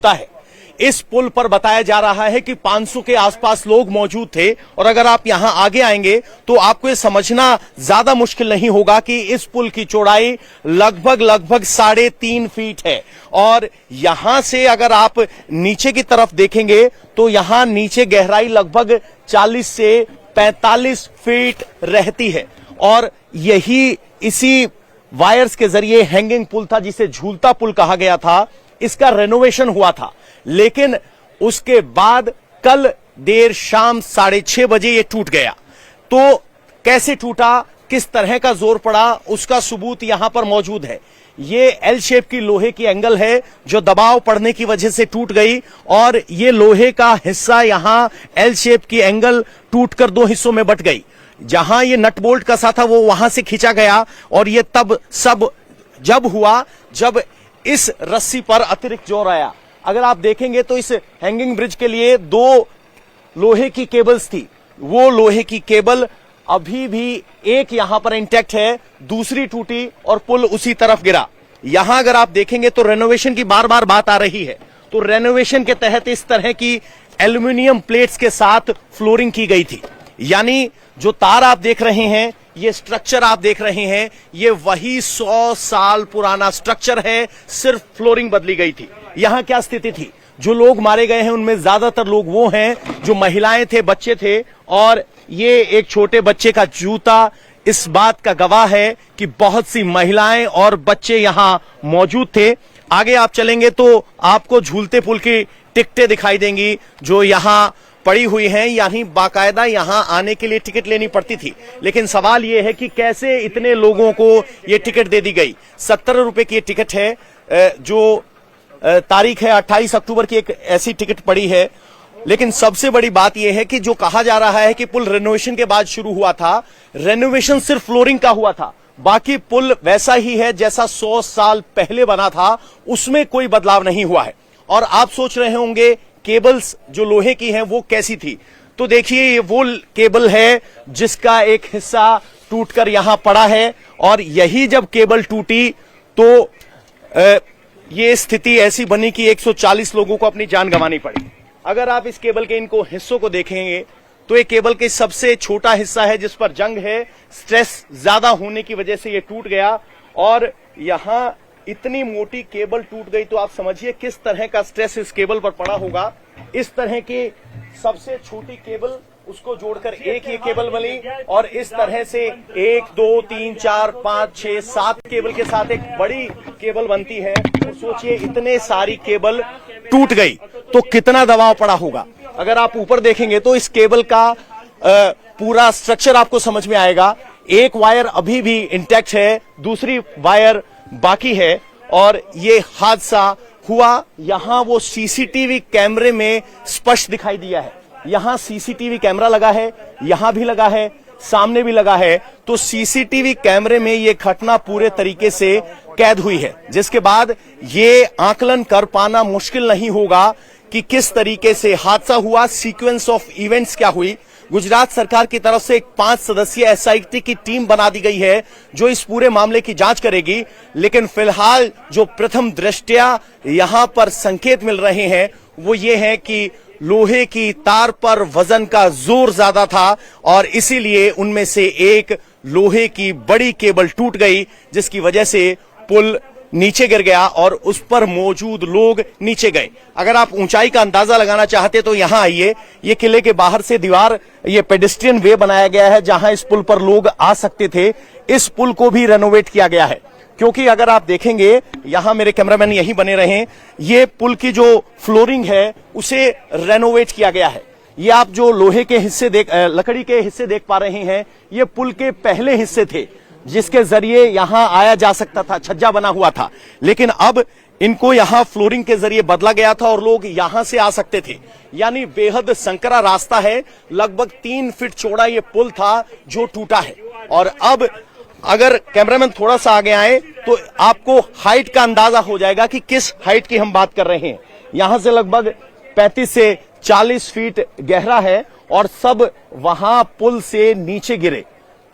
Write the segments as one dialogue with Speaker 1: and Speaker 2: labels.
Speaker 1: है। इस पुल पर बताया जा रहा है कि 500 के आसपास लोग मौजूद थे और अगर आप यहां आगे आएंगे तो आपको ये समझना ज्यादा मुश्किल नहीं होगा कि इस पुल की चौड़ाई लगभग 3.5 फीट है और यहां से अगर आप नीचे की तरफ देखेंगे तो यहां नीचे गहराई लगभग 40 से 45 फीट रहती है और यही इसी वायर्स के जरिए हैंगिंग पुल था जिसे झूलता पुल कहा गया था। इसका रेनोवेशन हुआ था लेकिन उसके बाद कल देर शाम 6:30 बजे ये टूट गया। तो कैसे टूटा, किस तरह का जोर पड़ा, उसका सबूत यहां पर मौजूद है। ये एल शेप की लोहे की एंगल है जो दबाव पड़ने की वजह से टूट गई और ये लोहे का हिस्सा यहां एल शेप की एंगल टूटकर 2 हिस्सों में बट गई। जहां ये नट बोल्ट कसा था वो वहां से खींचा गया और ये तब सब जब हुआ जब इस रस्सी पर अतिरिक्त जोर आया। अगर आप देखेंगे तो इस हैंगिंग ब्रिज के लिए 2 लोहे की केबल्स थी, वो लोहे की केबल अभी भी एक यहां पर इंटैक्ट है, दूसरी टूटी और पुल उसी तरफ गिरा। यहां अगर आप देखेंगे तो रेनोवेशन की बार बार बात आ रही है, तो रेनोवेशन के तहत इस तरह की एल्यूमिनियम प्लेट्स के साथ फ्लोरिंग की गई थी। यानी जो तार आप देख रहे हैं, ये स्ट्रक्चर आप देख रहे हैं, ये वही 100 साल पुराना स्ट्रक्चर है, सिर्फ फ्लोरिंग बदली गई थी। यहां क्या स्थिति थी, जो लोग मारे गए हैं उनमें ज्यादातर लोग वो हैं जो महिलाएं थे, बच्चे थे और ये एक छोटे बच्चे का जूता इस बात का गवाह है कि बहुत सी महिलाएं और बच्चे यहां मौजूद थे। आगे आप चलेंगे तो आपको झूलते पुल की टिकटें दिखाई देंगी जो यहां पड़ी हुई हैं, यानी बाकायदा यहां आने के लिए टिकट लेनी पड़ती थी। लेकिन सवाल यह है कि कैसे इतने लोगों को यह टिकट दे दी गई। 70 रुपए की टिकट है, जो तारीख है 28 अक्टूबर की एक ऐसी टिकट पड़ी है। लेकिन सबसे बड़ी बात यह है कि जो कहा जा रहा है कि पुल रेनोवेशन के बाद शुरू हुआ था, रेनोवेशन सिर्फ फ्लोरिंग का हुआ था, बाकी पुल वैसा ही है जैसा 100 साल पहले बना था, उसमें कोई बदलाव नहीं हुआ है। और आप सोच रहे होंगे केबल्स जो लोहे की हैं वो कैसी थी, तो देखिए ये वो केबल है जिसका एक हिस्सा टूटकर यहां पड़ा है और यही जब केबल टूटी तो ये स्थिति ऐसी बनी कि 140 लोगों को अपनी जान गंवानी पड़ी। अगर आप इस केबल के इनको हिस्सों को देखेंगे तो ये केबल के सबसे छोटा हिस्सा है जिस पर जंग है, स्ट्रेस ज्यादा होने की वजह से ये टूट गया और यहां इतनी मोटी केबल टूट गई तो आप समझिए किस तरह का स्ट्रेस इस केबल पर पड़ा होगा। इस तरह की सबसे छोटी केबल उसको जोड़कर एक ये केबल बनी और इस तरह से 1 2 3 4 5 6 7 केबल के साथ एक बड़ी केबल बनती है। तो सोचिए इतने सारी केबल टूट गई तो कितना दबाव पड़ा होगा। अगर आप ऊपर देखेंगे तो इस केबल का पूरा स्ट्रक्चर आपको समझ में आएगा। एक वायर अभी भी इंटैक्ट है, दूसरी वायर बाकी है और ये हादसा हुआ यहां वो सीसीटीवी कैमरे में स्पष्ट दिखाई दिया है। यहां सीसीटीवी कैमरा लगा है, यहां भी लगा है, सामने भी लगा है, तो सीसीटीवी कैमरे में ये घटना पूरे तरीके से कैद हुई है, जिसके बाद ये आकलन कर पाना मुश्किल नहीं होगा कि किस तरीके से हादसा हुआ, सीक्वेंस ऑफ इवेंट्स क्या हुई। गुजरात सरकार की तरफ से एक 5 सदस्यीय एसआईटी की टीम बना दी गई है जो इस पूरे मामले की जांच करेगी। लेकिन फिलहाल जो प्रथम दृष्टया यहां पर संकेत मिल रहे हैं वो ये है कि लोहे की तार पर वजन का जोर ज्यादा था और इसीलिए उनमें से एक लोहे की बड़ी केबल टूट गई जिसकी वजह से पुल नीचे गिर गया और उस पर मौजूद लोग नीचे गए। अगर आप ऊंचाई का अंदाजा लगाना चाहते तो यहां आइए, ये किले के बाहर से दीवार, ये पेडेस्ट्रियन वे बनाया गया है जहां इस पुल पर लोग आ सकते थे। इस पुल को भी रेनोवेट किया गया है क्योंकि अगर आप देखेंगे, यहां मेरे कैमरामैन यहीं बने रहे, ये पुल की जो फ्लोरिंग है उसे रेनोवेट किया गया है। ये आप जो लोहे के हिस्से लकड़ी के हिस्से देख पा रहे हैं, ये पुल के पहले हिस्से थे जिसके जरिए यहां आया जा सकता था, छज्जा बना हुआ था, लेकिन अब इनको यहां फ्लोरिंग के जरिए बदला गया था और लोग यहां से आ सकते थे। यानी बेहद संकरा रास्ता है, लगभग 3 फीट चौड़ा ये पुल था जो टूटा है। और अब अगर कैमरामैन थोड़ा सा आगे आए तो आपको हाइट का अंदाजा हो जाएगा कि किस हाइट की हम बात कर रहे हैं। यहां से लगभग 35 से 40 फीट गहरा है और सब वहां पुल से नीचे गिरे।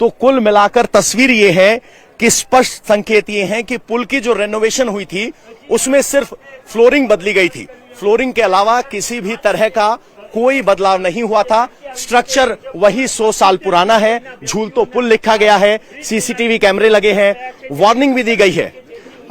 Speaker 1: तो कुल मिलाकर तस्वीर ये है कि स्पष्ट संकेत ये हैं कि पुल की जो रेनोवेशन हुई थी उसमें सिर्फ फ्लोरिंग बदली गई थी, फ्लोरिंग के अलावा किसी भी तरह का कोई बदलाव नहीं हुआ था। स्ट्रक्चर वही 100 साल पुराना है। झूलतो पुल लिखा गया है, सीसीटीवी कैमरे लगे हैं, वार्निंग भी दी गई है।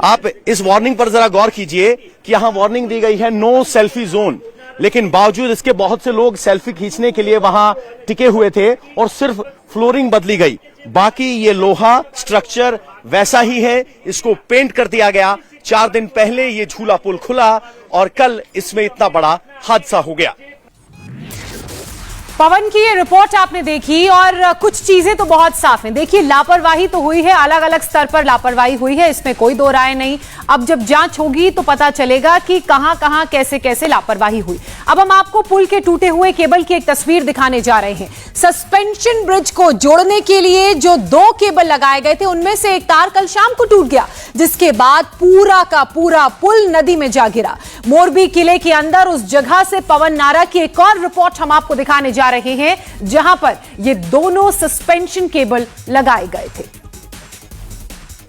Speaker 1: आप इस वार्निंग पर जरा गौर कीजिए कि यहां वार्निंग दी गई है नो सेल्फी जोन, लेकिन बावजूद इसके बहुत से लोग सेल्फी खींचने के लिए वहां टिके हुए थे और सिर्फ फ्लोरिंग बदली गई। बाकी ये लोहा स्ट्रक्चर वैसा ही है, इसको पेंट कर दिया गया। 4 दिन पहले ये झूला पुल खुला और कल इसमें इतना बड़ा हादसा हो गया।
Speaker 2: पवन की ये रिपोर्ट आपने देखी और कुछ चीजें तो बहुत साफ हैं। देखिए, लापरवाही तो हुई है, अलग अलग स्तर पर लापरवाही हुई है, इसमें कोई दो राय नहीं। अब जब जांच होगी तो पता चलेगा कि कहां कहां कैसे कैसे लापरवाही हुई। अब हम आपको पुल के टूटे हुए केबल की एक तस्वीर दिखाने जा रहे हैं। सस्पेंशन ब्रिज को जोड़ने के लिए जो 2 केबल लगाए गए थे, उनमें से एक तार कल शाम को टूट गया, जिसके बाद पूरा का पूरा पुल नदी में जा गिरा। मोरबी किले के अंदर उस जगह से पवन नारा की एक और रिपोर्ट हम आपको दिखाने जा रहे हैं, जहां पर ये दोनों सस्पेंशन केबल लगाए गए थे।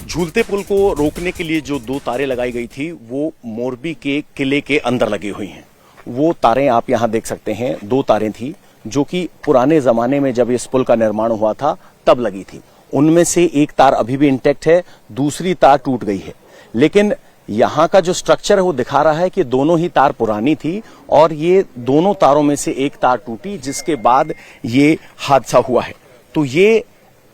Speaker 1: झूलते पुल को रोकने के लिए जो 2 तारें लगाई गई थी, वो मोरबी के किले के अंदर लगी हुई हैं। वो तारें आप यहां देख सकते हैं, 2 तारें थी जो कि पुराने जमाने में जब इस पुल का निर्माण हुआ था तब लगी थी। उनमें से एक तार अभी भी इंटैक्ट है, दूसरी तार टूट गई है। लेकिन यहां का जो स्ट्रक्चर है वो दिखा रहा है कि दोनों ही तार पुरानी थी और ये दोनों तारों में से एक तार टूटी, जिसके बाद ये हादसा हुआ है। तो ये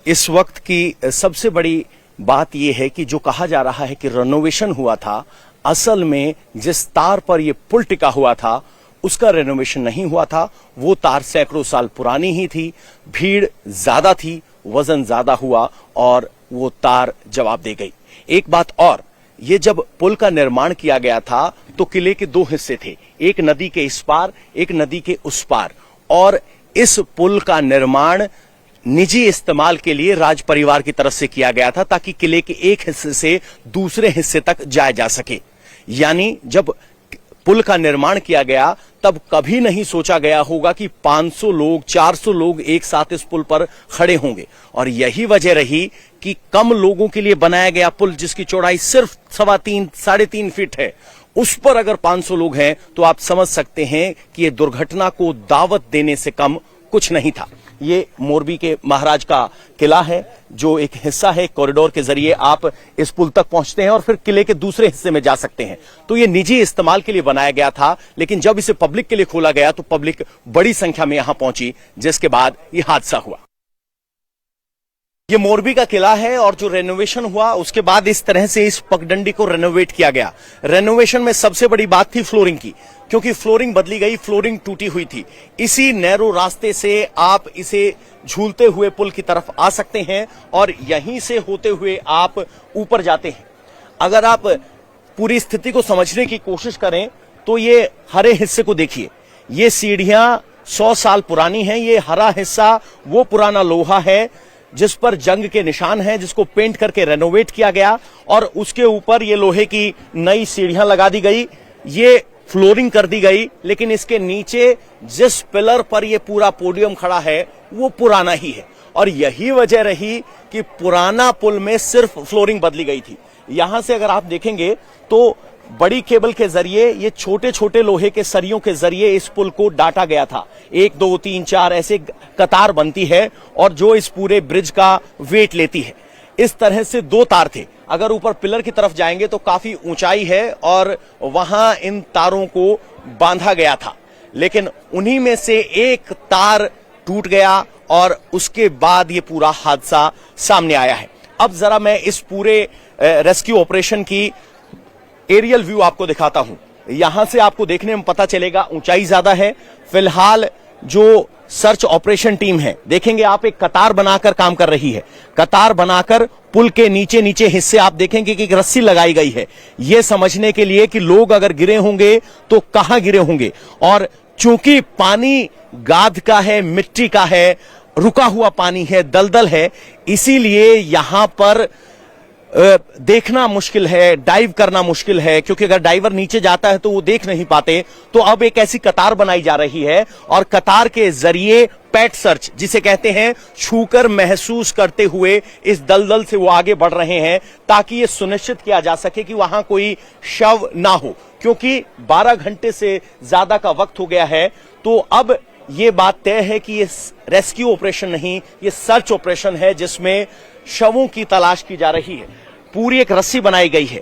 Speaker 1: इस वक्त की सबसे बड़ी बात ये है कि जो कहा जा रहा है कि रेनोवेशन हुआ था, असल में जिस तार पर ये पुल टिका हुआ था उसका रेनोवेशन नहीं हुआ था। वो तार सैकड़ों साल पुरानी ही थी, भीड़ ज्यादा थी, वजन ज्यादा हुआ और वो तार जवाब दे गई। एक बात और, ये जब पुल का निर्माण किया गया था तो किले के 2 हिस्से थे, एक नदी के इस पार, एक नदी के उस पार। और इस पुल का निर्माण निजी इस्तेमाल के लिए राज परिवार की तरफ से किया गया था, ताकि किले के एक हिस्से से दूसरे हिस्से तक जाया जा सके। यानी जब पुल का निर्माण किया गया तब कभी नहीं सोचा गया होगा कि 500 लोग 400 लोग एक साथ इस पुल पर खड़े होंगे। और यही वजह रही कि कम लोगों के लिए बनाया गया पुल, जिसकी चौड़ाई सिर्फ 3.5 फीट है, उस पर अगर 500 लोग हैं तो आप समझ सकते हैं कि यह दुर्घटना को दावत देने से कम कुछ नहीं था। ये मोरबी के महाराज का किला है, जो एक हिस्सा है। कॉरिडोर के जरिए आप इस पुल तक पहुंचते हैं और फिर किले के दूसरे हिस्से में जा सकते हैं। तो ये निजी इस्तेमाल के लिए बनाया गया था, लेकिन जब इसे पब्लिक के लिए खोला गया तो पब्लिक बड़ी संख्या में यहां पहुंची, जिसके बाद ये हादसा हुआ। ये मोरबी का किला है और जो रेनोवेशन हुआ उसके बाद इस तरह से इस पगडंडी को रेनोवेट किया गया। रेनोवेशन में सबसे बड़ी बात थी फ्लोरिंग की, क्योंकि फ्लोरिंग बदली गई, फ्लोरिंग टूटी हुई थी। इसी नैरो रास्ते से आप इसे झूलते हुए पुल की तरफ आ सकते हैं और यहीं से होते हुए आप ऊपर जाते हैं। अगर आप पूरी स्थिति को समझने की कोशिश करें तो ये हरे हिस्से को देखिए। ये सीढ़ियां 100 साल पुरानी हैं। ये हरा हिस्सा वो पुराना लोहा है जिस पर जंग के निशान हैं, जिसको पेंट करके रेनोवेट किया गया और उसके ऊपर ये लोहे की नई सीढ़ियां लगा दी गई, ये फ्लोरिंग कर दी गई। लेकिन इसके नीचे जिस पिलर पर ये पूरा पोडियम खड़ा है वो पुराना ही है और यही वजह रही कि पुराना पुल में सिर्फ फ्लोरिंग बदली गई थी। यहां से अगर आप देखेंगे तो बड़ी केबल के जरिए, ये छोटे छोटे लोहे के सरियों के जरिए इस पुल को डाटा गया था। 1 2 3 4 ऐसे कतार बनती है और जो इस पूरे ब्रिज का वेट लेती है। इस तरह से 2 तार थे। अगर ऊपर पिलर की तरफ जाएंगे तो काफी ऊंचाई है और वहां इन तारों को बांधा गया था, लेकिन उन्हीं में से एक तार टूट गया और उसके बाद ये पूरा हादसा सामने आया है। अब जरा मैं इस पूरे रेस्क्यू ऑपरेशन की एरियल व्यू आपको दिखाता हूं। यहां से आपको देखने में पता चलेगा ऊंचाई ज्यादा है। फिलहाल जो सर्च ऑपरेशन टीम है, देखेंगे आप, एक कतार बनाकर काम कर रही है। कतार बनाकर पुल के नीचे नीचे हिस्से आप देखेंगे कि एक रस्सी लगाई गई है, यह समझने के लिए कि लोग अगर गिरे होंगे तो कहां गिरे होंगे। और चूंकि पानी गाद का है, मिट्टी का है, रुका हुआ पानी है, दलदल है, इसीलिए यहां पर देखना मुश्किल है, डाइव करना मुश्किल है, क्योंकि अगर डाइवर नीचे जाता है तो वो देख नहीं पाते। तो अब एक ऐसी कतार बनाई जा रही है और कतार के जरिए पैट सर्च, जिसे कहते हैं छूकर महसूस करते हुए, इस दलदल से वो आगे बढ़ रहे हैं ताकि ये सुनिश्चित किया जा सके कि वहां कोई शव ना हो। क्योंकि 12 घंटे से ज्यादा का वक्त हो गया है। तो अब ये बात तय है कि ये रेस्क्यू ऑपरेशन नहीं, ये सर्च ऑपरेशन है जिसमें शवों की तलाश की जा रही है। पूरी एक रस्सी बनाई गई है।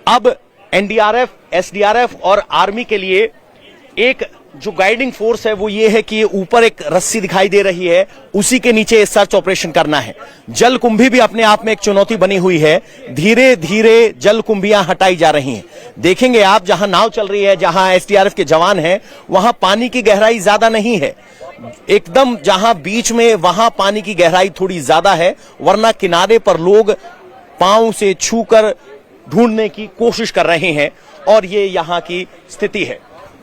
Speaker 1: अब एनडीआरएफ, एसडीआरएफ और आर्मी के लिए एक जो गाइडिंग फोर्स है वो ये है कि ऊपर एक रस्सी दिखाई दे रही है, उसी के नीचे सर्च ऑपरेशन करना है। जलकुंभी भी अपने आप में एक चुनौती बनी हुई है। धीरे धीरे जलकुंभियां हटाई जा रही हैं। देखेंगे आप, जहां नाव चल रही है, जहां एसडीआरएफ के जवान हैं, वहां पानी की गहराई ज्यादा नहीं है। एकदम जहां बीच में वहां पानी की गहराई थोड़ी ज्यादा है, वरना किनारे पर लोग पांव से छूकर ढूंढने की कोशिश कर रहे हैं। और ये यहां की स्थिति है।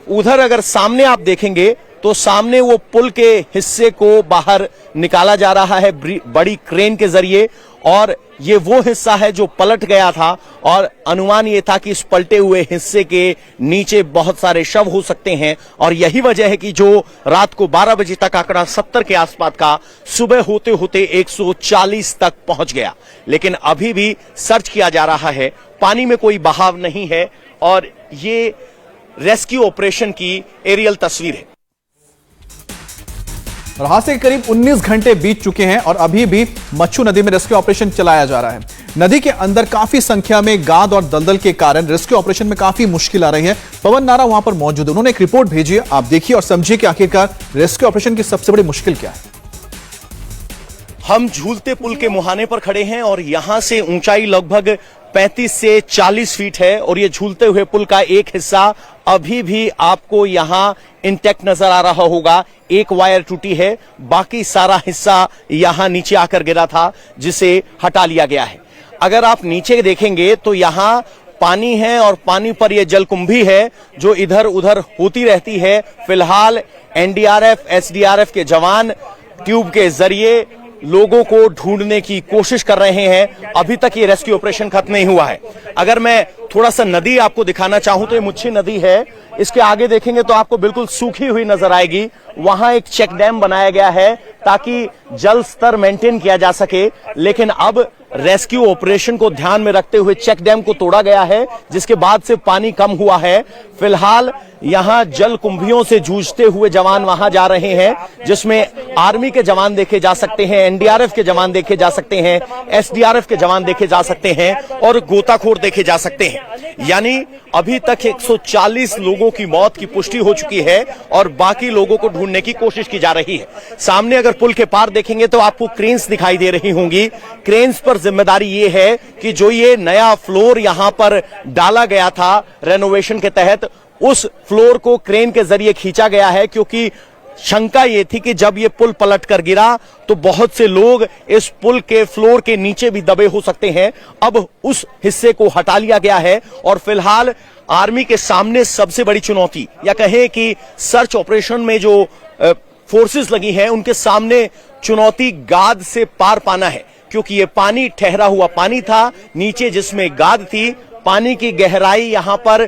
Speaker 1: उधर अगर सामने आप देखेंगे तो सामने वो पुल के हिस्से को बाहर निकाला जा रहा है बड़ी क्रेन के जरिए, और ये वो हिस्सा है जो पलट गया था। और अनुमान ये था कि इस पलटे हुए हिस्से के नीचे बहुत सारे शव हो सकते हैं, और यही वजह है कि जो रात को 12 बजे तक आंकड़ा 70 के आसपास का, सुबह होते होते 140 तक पहुंच गया। लेकिन अभी भी सर्च किया जा रहा है। पानी में कोई बहाव नहीं है, और ये रेस्क्यू ऑपरेशन की एरियल तस्वीर है।
Speaker 3: और हादसे के करीब 19 घंटे बीत चुके हैं और अभी भी मच्छू नदी में रेस्क्यू ऑपरेशन चलाया जा रहा है। नदी के अंदर काफी संख्या में गाद और दलदल के कारण रेस्क्यू ऑपरेशन में काफी मुश्किल आ रही है। पवन नारा वहां पर मौजूद है, उन्होंने एक रिपोर्ट भेजी है, आप देखिए और समझिए कि आखिरकार रेस्क्यू ऑपरेशन की सबसे बड़ी मुश्किल क्या है।
Speaker 1: हम झूलते पुल के मुहाने पर खड़े हैं और यहां से ऊंचाई लगभग 35 से 40 फीट है, और ये झूलते हुए पुल का एक हिस्सा अभी भी आपको यहां इंटैक्ट नजर आ रहा होगा। एक वायर टूटी है, बाकी सारा हिस्सा यहां नीचे आकर गिरा था, जिसे हटा लिया गया है। अगर आप नीचे देखेंगे तो यहां पानी है, और पानी पर यह जलकुंभी है जो इधर उधर होती रहती है। फिलहाल एनडीआरएफ, एसडीआरएफ के जवान ट्यूब के जरिए लोगों को ढूंढने की कोशिश कर रहे हैं। अभी तक ये रेस्क्यू ऑपरेशन खत्म नहीं हुआ है। अगर मैं थोड़ा सा नदी आपको दिखाना चाहूं तो ये मुच्छी नदी है। इसके आगे देखेंगे तो आपको बिल्कुल सूखी हुई नजर आएगी। वहां एक चेक डैम बनाया गया है ताकि जल स्तर मेंटेन किया जा सके, लेकिन अब रेस्क्यू ऑपरेशन को ध्यान में रखते हुए चेक डैम को तोड़ा गया है, जिसके बाद से पानी कम हुआ है। फिलहाल यहां जल कुंभियों से जूझते हुए जवान वहां जा रहे हैं, जिसमें आर्मी के जवान देखे जा सकते हैं, एनडीआरएफ के जवान देखे जा सकते हैं, एसडीआरएफ के जवान देखे जा सकते हैं, और गोताखोर देखे जा सकते हैं। यानी अभी तक 140 लोगों की मौत की पुष्टि हो चुकी है, और बाकी लोगों को ढूंढने की कोशिश की जा रही है। सामने अगर पुल के पार देखेंगे तो आपको क्रेन्स दिखाई दे रही होंगी। क्रेन्स पर जिम्मेदारी ये है कि जो ये नया फ्लोर यहां पर डाला गया था रेनोवेशन के तहत, उस फ्लोर को क्रेन के जरिए खींचा गया है, क्योंकि शंका ये थी कि जब ये पुल पलट कर गिरा तो बहुत से लोग इस पुल के फ्लोर के नीचे भी दबे हो सकते हैं। अब उस हिस्से को हटा लिया गया है, और फिलहाल आर्मी के सामने सबसे बड़ी चुनौती, या कहें कि सर्च ऑपरेशन में जो फोर्सेस लगी हैं, उनके सामने चुनौती गाद से पार पाना है, क्योंकि ये पानी ठहरा हुआ पानी था नीचे, जिसमें गाद थी। पानी की गहराई यहां पर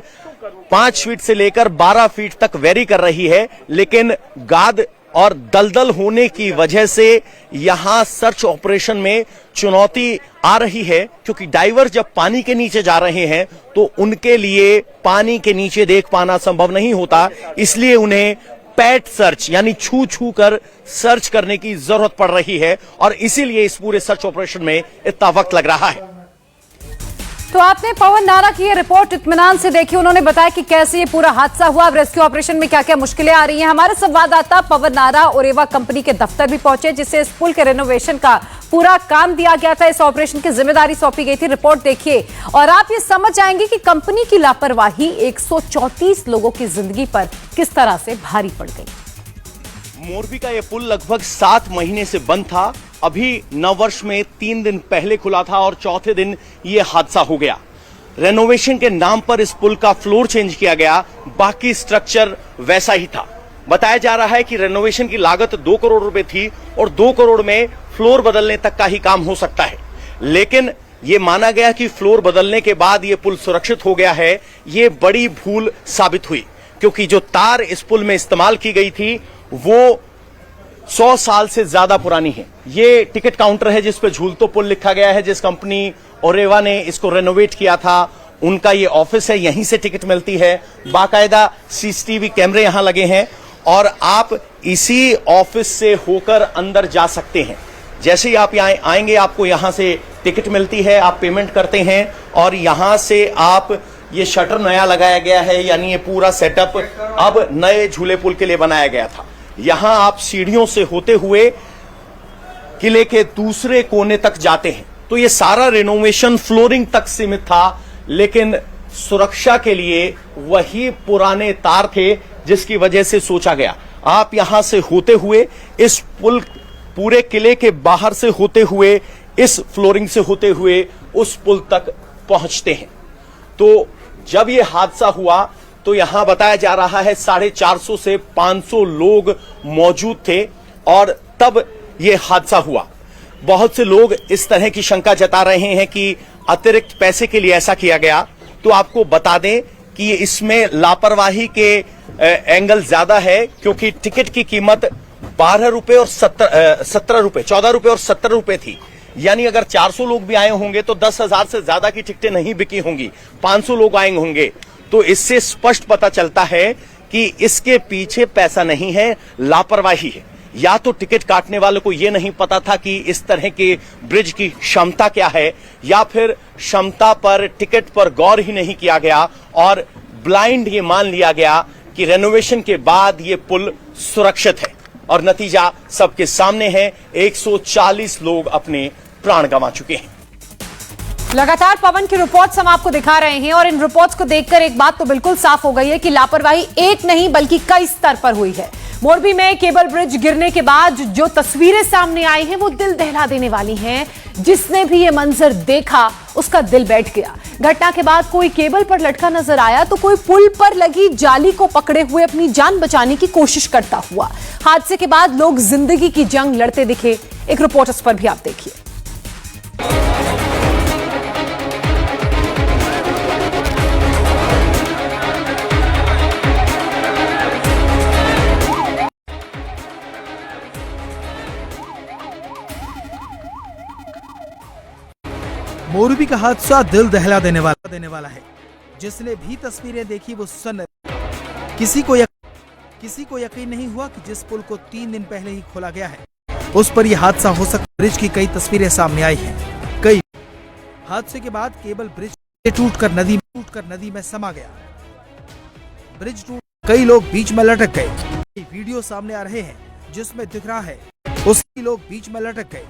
Speaker 1: 5 फीट से लेकर 12 फीट तक वेरी कर रही है, लेकिन गाद और दलदल होने की वजह से यहां सर्च ऑपरेशन में चुनौती आ रही है, क्योंकि डाइवर जब पानी के नीचे जा रहे हैं तो उनके लिए पानी के नीचे देख पाना संभव नहीं होता। इसलिए उन्हें पैट सर्च यानी छू छू कर सर्च करने की जरूरत पड़ रही है, और इसीलिए इस पूरे सर्च ऑपरेशन में इतना वक्त लग रहा है।
Speaker 2: तो आपने पवन नारा की ये रिपोर्ट इत्मीनान से देखी, उन्होंने बताया कि कैसे ये पूरा हादसा हुआ, रेस्क्यू ऑपरेशन में क्या क्या मुश्किलें आ रही हैं। हमारे संवाददाता पवन नारा ओरेवा कंपनी के दफ्तर भी पहुंचे, जिससे इस पुल के रेनोवेशन का पूरा काम दिया गया था, इस ऑपरेशन की जिम्मेदारी सौंपी गई थी। रिपोर्ट देखिए और आप ये समझ जाएंगे कि कंपनी की लापरवाही 134 लोगों की जिंदगी पर किस तरह से भारी पड़ गई।
Speaker 1: मोरबी का यह पुल लगभग 7 महीने से बंद था। अभी नववर्ष में 3 दिन पहले खुला था, और चौथे दिन यह हादसा हो गया। रेनोवेशन के नाम पर इस पुल का फ्लोर चेंज किया गया, बाकी स्ट्रक्चर वैसा ही था। बताया जा रहा है कि रेनोवेशन की लागत 2 करोड़ रुपए थी, और 2 करोड़ में फ्लोर बदलने तक का ही काम हो सकता है। लेकिन यह माना गया कि फ्लोर बदलने के बाद यह पुल सुरक्षित हो गया है। यह बड़ी भूल साबित हुई, क्योंकि जो तार इस पुल में इस्तेमाल की गई थी वो 100 साल से ज्यादा पुरानी है। ये टिकट काउंटर है जिस पे झूलतो पुल लिखा गया है, जिस कंपनी ओरेवा ने इसको रेनोवेट किया था, उनका ये ऑफिस है, यहीं से टिकट मिलती है। बाकायदा सीसीटीवी कैमरे यहां लगे हैं और आप इसी ऑफिस से होकर अंदर जा सकते हैं। जैसे ही आप यहाँ आएंगे आपको यहां से टिकट मिलती है, आप पेमेंट करते हैं और यहां से आप, ये शटर नया लगाया गया है, यानी ये पूरा सेटअप अब नए झूले पुल के लिए बनाया गया था। यहां आप सीढ़ियों से होते हुए किले के दूसरे कोने तक जाते हैं। तो ये सारा रिनोवेशन फ्लोरिंग तक सीमित था, लेकिन सुरक्षा के लिए वही पुराने तार थे जिसकी वजह से सोचा गया। आप यहां से होते हुए इस पुल, पूरे किले के बाहर से होते हुए, इस फ्लोरिंग से होते हुए उस पुल तक पहुंचते हैं। तो जब यह हादसा हुआ तो यहां बताया जा रहा है 450 से 500 लोग मौजूद थे और तब यह हादसा हुआ। बहुत से लोग इस तरह की शंका जता रहे हैं कि अतिरिक्त पैसे के लिए ऐसा किया गया। तो आपको बता दें कि इसमें लापरवाही के एंगल ज्यादा है, क्योंकि टिकट की कीमत 12 रुपए और 17 रुपए, 14 रुपए और 17 रुपए थी। यानी अगर 400 लोग भी आए होंगे तो 10,000 से ज्यादा की टिकटें नहीं बिकी होंगी। 500 लोग आए होंगे तो इससे स्पष्ट पता चलता है कि इसके पीछे पैसा नहीं है, लापरवाही है। या तो टिकट काटने वालों को यह नहीं पता था कि इस तरह के ब्रिज की क्षमता क्या है, या फिर क्षमता पर, टिकट पर गौर ही नहीं किया गया और ब्लाइंड ये मान लिया गया कि रेनोवेशन के बाद ये पुल सुरक्षित है। और नतीजा सबके सामने है, 140 लोग अपने प्राण गंवा चुके हैं।
Speaker 2: लगातार पवन की रिपोर्ट्स हम आपको दिखा रहे हैं और इन रिपोर्ट्स को देखकर एक बात तो बिल्कुल साफ हो गई है कि लापरवाही एक नहीं बल्कि कई स्तर पर हुई है। मोरबी में केबल ब्रिज गिरने के बाद जो तस्वीरें सामने आई हैं वो दिल दहला देने वाली हैं। जिसने भी ये मंजर देखा उसका दिल बैठ गया। घटना के बाद कोई केबल पर लटका नजर आया तो कोई पुल पर लगी जाली को पकड़े हुए अपनी जान बचाने की कोशिश करता हुआ। हादसे के बाद लोग जिंदगी की जंग लड़ते दिखे। एक रिपोर्ट इस पर भी आप देखिए।
Speaker 4: मोरबी का हादसा दिल दहला देने वाला है। जिसने भी तस्वीरें देखी वो किसी को यकीन नहीं हुआ कि जिस पुल को 3 दिन पहले ही खोला गया है उस पर यह हादसा हो सकता। ब्रिज की कई तस्वीरें सामने आई हैं। कई हादसे के बाद केबल ब्रिज टूटकर नदी में समा गया। ब्रिज टूट, कई लोग बीच में लटक गए। वीडियो सामने आ रहे हैं जिसमें दिख रहा है उसकी लोग बीच में लटक गए।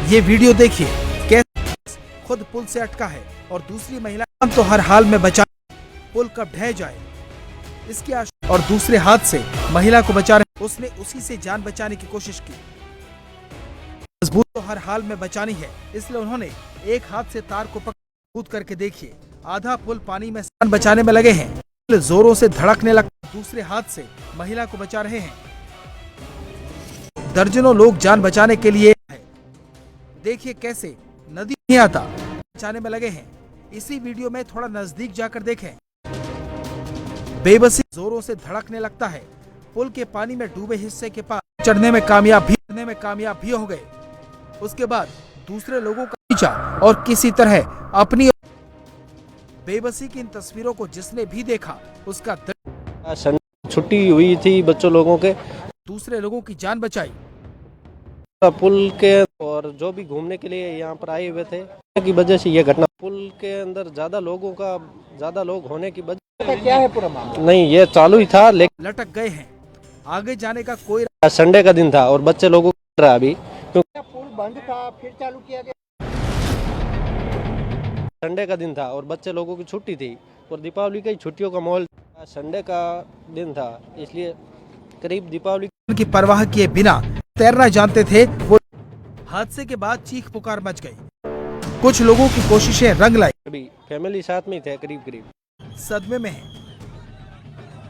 Speaker 4: ये वीडियो देखिए कैसे खुद पुल से अटका है और दूसरी महिला तो हर हाल में बचा, पुल कब ढह जाए इसकी आशा, और दूसरे हाथ से महिला को बचा रहे। उसने उसी से जान बचाने की कोशिश की। मजबूत तो हर हाल में बचानी है, इसलिए उन्होंने एक हाथ से तार को कूद करके देखिए आधा पुल पानी में जान बचाने में लगे हैं। जोरों से धड़कने लगा, दूसरे हाथ से महिला को बचा रहे हैं। दर्जनों लोग जान बचाने के लिए देखिए कैसे नदी नहीं आता बचाने में लगे हैं। इसी वीडियो में थोड़ा नजदीक जाकर देखें। बेबसी जोरों से धड़कने लगता है। पुल के पानी में डूबे हिस्से के पास चढ़ने में कामयाब भी हो गए। उसके बाद दूसरे लोगों का पीछा और किसी तरह अपनी बेबसी की इन तस्वीरों को जिसने भी देखा उसका
Speaker 5: छुट्टी हुई थी बच्चों लोगों के,
Speaker 4: दूसरे लोगों की जान बचाई।
Speaker 5: पुल के और जो भी घूमने के लिए यहाँ पर आए हुए थे की वजह से ये घटना, पुल के अंदर ज्यादा लोग होने की वजह
Speaker 4: क्या है पूरा मामला?
Speaker 5: नहीं, ये चालू ही था लेकिन
Speaker 4: लटक गए हैं। आगे जाने का कोई
Speaker 5: संडे का दिन था और बच्चे लोगों को रहा अभी क्योंकि
Speaker 4: पुल बंद था फिर चालू किया गया।
Speaker 5: संडे का दिन था और बच्चे लोगों की छुट्टी थी और दीपावली की छुट्टियों का माहौल, संडे का दिन था इसलिए करीब दीपावली
Speaker 4: की परवाह किए बिना तैरना जानते थे वो। हादसे के बाद चीख पुकार मच गई। कुछ लोगों की कोशिशें रंग लाई।
Speaker 5: अभी फैमिली साथ में थे, करीब
Speaker 4: सदमे में है।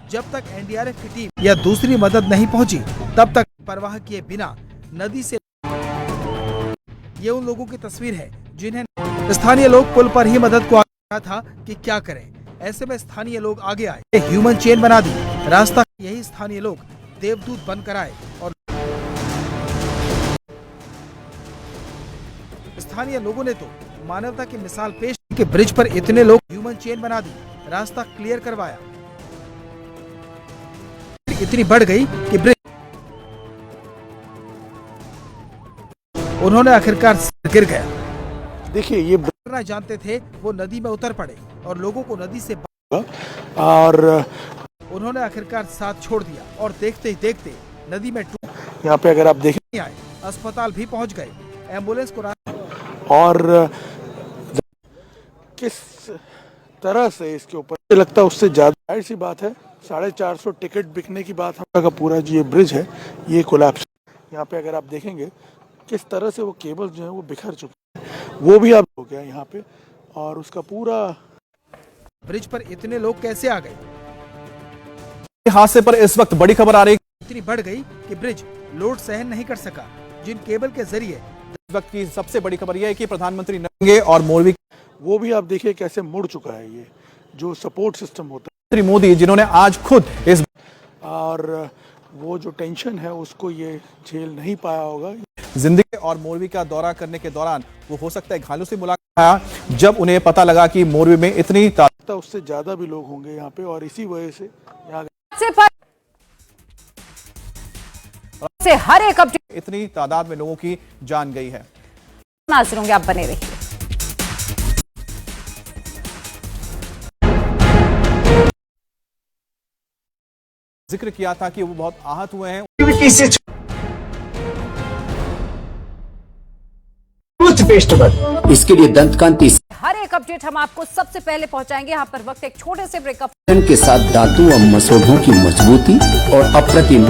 Speaker 4: जब तक एनडीआरएफ की टीम या दूसरी मदद नहीं पहुंची तब तक परवाह किए बिना नदी से। ये उन लोगों की तस्वीर है जिन्हें स्थानीय लोग पुल पर ही मदद को आया था कि क्या करें। ऐसे में स्थानीय लोग आगे आए, ह्यूमन चेन बना दी रास्ता। यही स्थानीय लोग देवदूत बनकर आए और स्थानीय लोगों ने तो मानवता की मिसाल पेश के ब्रिज पर इतने लोग ह्यूमन चेन बना दी, रास्ता क्लियर करवाया। इतनी बढ़ गई कि ब्रिज उन्होंने आखिरकार गिर गया।
Speaker 6: देखिए ये
Speaker 4: करना जानते थे वो नदी में उतर पड़े और लोगों को नदी से
Speaker 6: और
Speaker 4: उन्होंने आखिरकार साथ छोड़ दिया और देखते ही देखते नदी में डूब
Speaker 6: यहाँ पे अगर आप देखें
Speaker 4: आए, अस्पताल भी पहुंच गए। एम्बुलेंस को
Speaker 6: और किस तरह से इसके ऊपर मुझे लगता है उससे ज्यादा जाहिर सी बात है 450 टिकट बिकने की बात का पूरा जो ये ब्रिज है ये कोलैप्स। यहाँ पे अगर आप देखेंगे किस तरह से वो केबल जो है वो बिखर चुके हैं, वो भी आप हो गया यहाँ पे और उसका पूरा
Speaker 4: ब्रिज पर इतने लोग कैसे आ गए।
Speaker 3: हादसे पर इस वक्त बड़ी खबर आ रही है।
Speaker 4: इतनी बढ़ गई कि ब्रिज लोड सहन नहीं कर सका, जिन केबल के जरिए।
Speaker 3: इस वक्त की सबसे बड़ी खबर यह है कि प्रधानमंत्री नरेंद्र और मोरवी
Speaker 6: वो भी आप देखिए कैसे मुड़ चुका है ये जो सपोर्ट सिस्टम होता
Speaker 3: श्री मोदी जिन्होंने आज खुद इस
Speaker 6: है और वो जो टेंशन है उसको ये झेल नहीं पाया होगा।
Speaker 3: जिंदगी और मोरवी का दौरा करने के दौरान वो हो सकता है घायलों से मुलाकात जब उन्हें पता लगा कि मोरवी में इतनी
Speaker 6: उससे ज्यादा भी लोग होंगे यहाँ पे और इसी वजह से यहाँ
Speaker 2: से हर एक अपडेट
Speaker 3: इतनी तादाद में लोगों की जान गई है।
Speaker 2: नाज़िर होंगे, आप बने रहिए।
Speaker 3: जिक्र किया था कि वो बहुत आहत हुए हैं।
Speaker 7: इसके लिए दंतकांति
Speaker 2: हर एक अपडेट हम आपको सबसे पहले पहुंचाएंगे। यहाँ पर वक्त एक छोटे से ब्रेकअप
Speaker 7: के साथ दांतों व मसोढ़ों की मजबूती और अप्रतिम